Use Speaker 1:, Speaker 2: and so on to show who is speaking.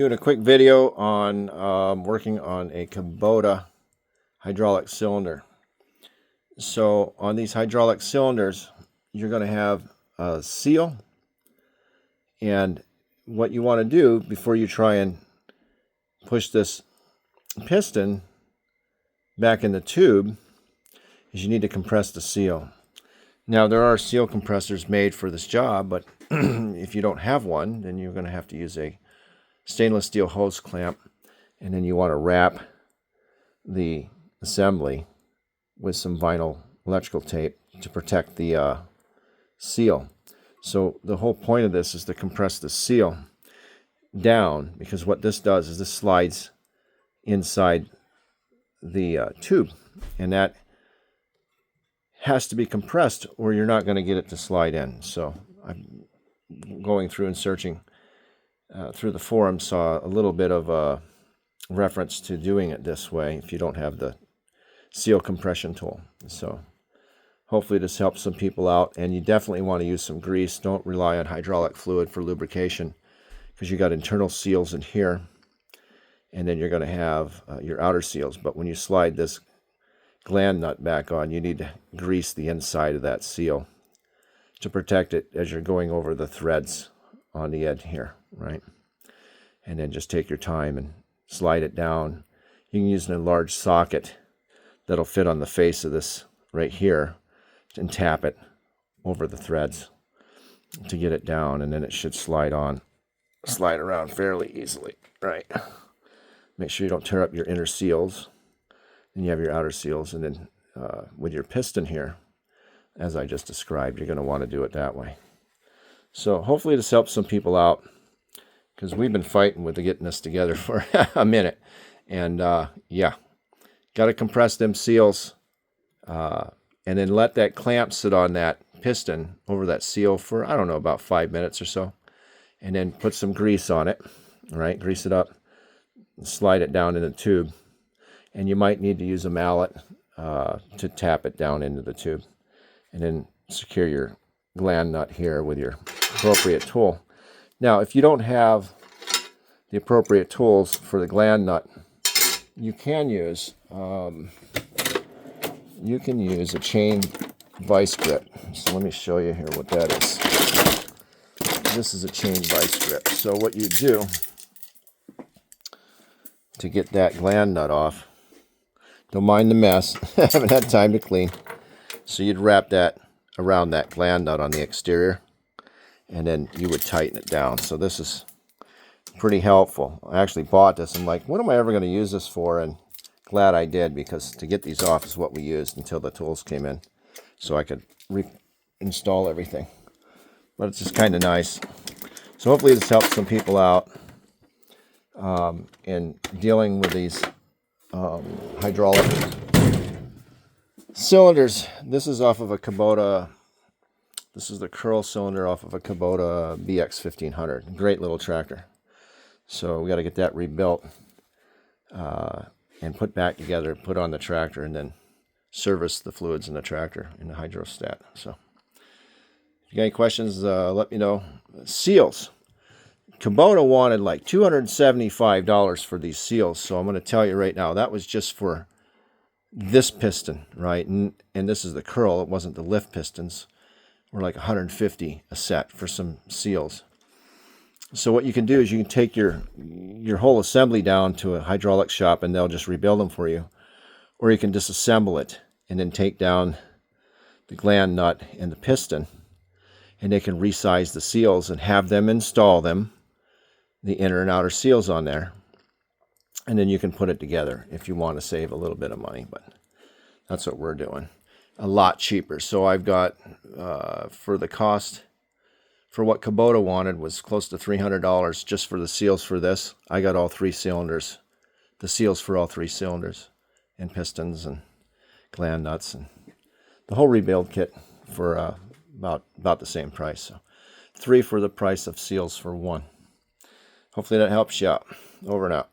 Speaker 1: Doing a quick video on working on a Kubota hydraulic cylinder. So on these hydraulic cylinders, you're going to have a seal, and what you want to do before you try and push this piston back in the tube is you need to compress the seal. Now there are seal compressors made for this job, but if you don't have one, then you're going to have to use a stainless steel hose clamp, and then you want to wrap the assembly with some vinyl electrical tape to protect the seal. So the whole point of this is to compress the seal down, because what this does is this slides inside the tube, and that has to be compressed or you're not going to get it to slide in. So I'm going through and searching through the forum, saw a little bit of a reference to doing it this way if you don't have the seal compression tool. So hopefully this helps some people out, and you definitely want to use some grease. Don't rely on hydraulic fluid for lubrication, because you got internal seals in here, and then you're going to have your outer seals. But when you slide this gland nut back on, you need to grease the inside of that seal to protect it as you're going over the threads on the edge here, right? And then just take your time and slide it down. You can use an enlarged socket that'll fit on the face of this right here and tap it over the threads to get it down, and then it should slide around fairly easily, right? Make sure you don't tear up your inner seals. Then you have your outer seals, and then with your piston here, as I just described, you're going to want to do it that way. So hopefully this helps some people out, because we've been fighting with getting this together for a minute. And yeah, got to compress them seals, and then let that clamp sit on that piston over that seal for, I don't know, about 5 minutes or so. And then put some grease on it, right? Grease it up, and slide it down in the tube. And you might need to use a mallet to tap it down into the tube. And then secure your gland nut here with your appropriate tool. Now, if you don't have the appropriate tools for the gland nut, you can use a chain vice grip. So let me show you here what that is. This is a chain vice grip. So what you do to get that gland nut off, don't mind the mess, I haven't had time to clean. So you'd wrap that around that gland nut on the exterior, and then you would tighten it down. So this is pretty helpful. I actually bought this. I'm like, what am I ever going to use this for? And glad I did, because to get these off is what we used until the tools came in, so I could reinstall everything. But it's just kind of nice. So hopefully this helps some people out in dealing with these hydraulic cylinders. This is off of a Kubota. This is the curl cylinder off of a Kubota BX 1500. Great little tractor. So we got to get that rebuilt and put back together, put on the tractor, and then service the fluids in the tractor in the hydrostat. So if you got any questions, let me know. Seals. Kubota wanted like $275 for these seals. So I'm going to tell you right now, that was just for this piston, right? And this is the curl. It wasn't the lift pistons. We're like $150 a set for some seals. So what you can do is you can take your whole assembly down to a hydraulic shop, and they'll just rebuild them for you. Or you can disassemble it and then take down the gland nut and the piston, and they can resize the seals and have them install them, the inner and outer seals on there. And then you can put it together if you want to save a little bit of money, but that's what we're doing. A lot cheaper. So I've got, for the cost, for what Kubota wanted was close to $300 just for the seals for this. I got all three cylinders, the seals for all three cylinders, and pistons and gland nuts, and the whole rebuild kit for about the same price. So 3 for the price of seals for 1. Hopefully that helps you out. Over and out.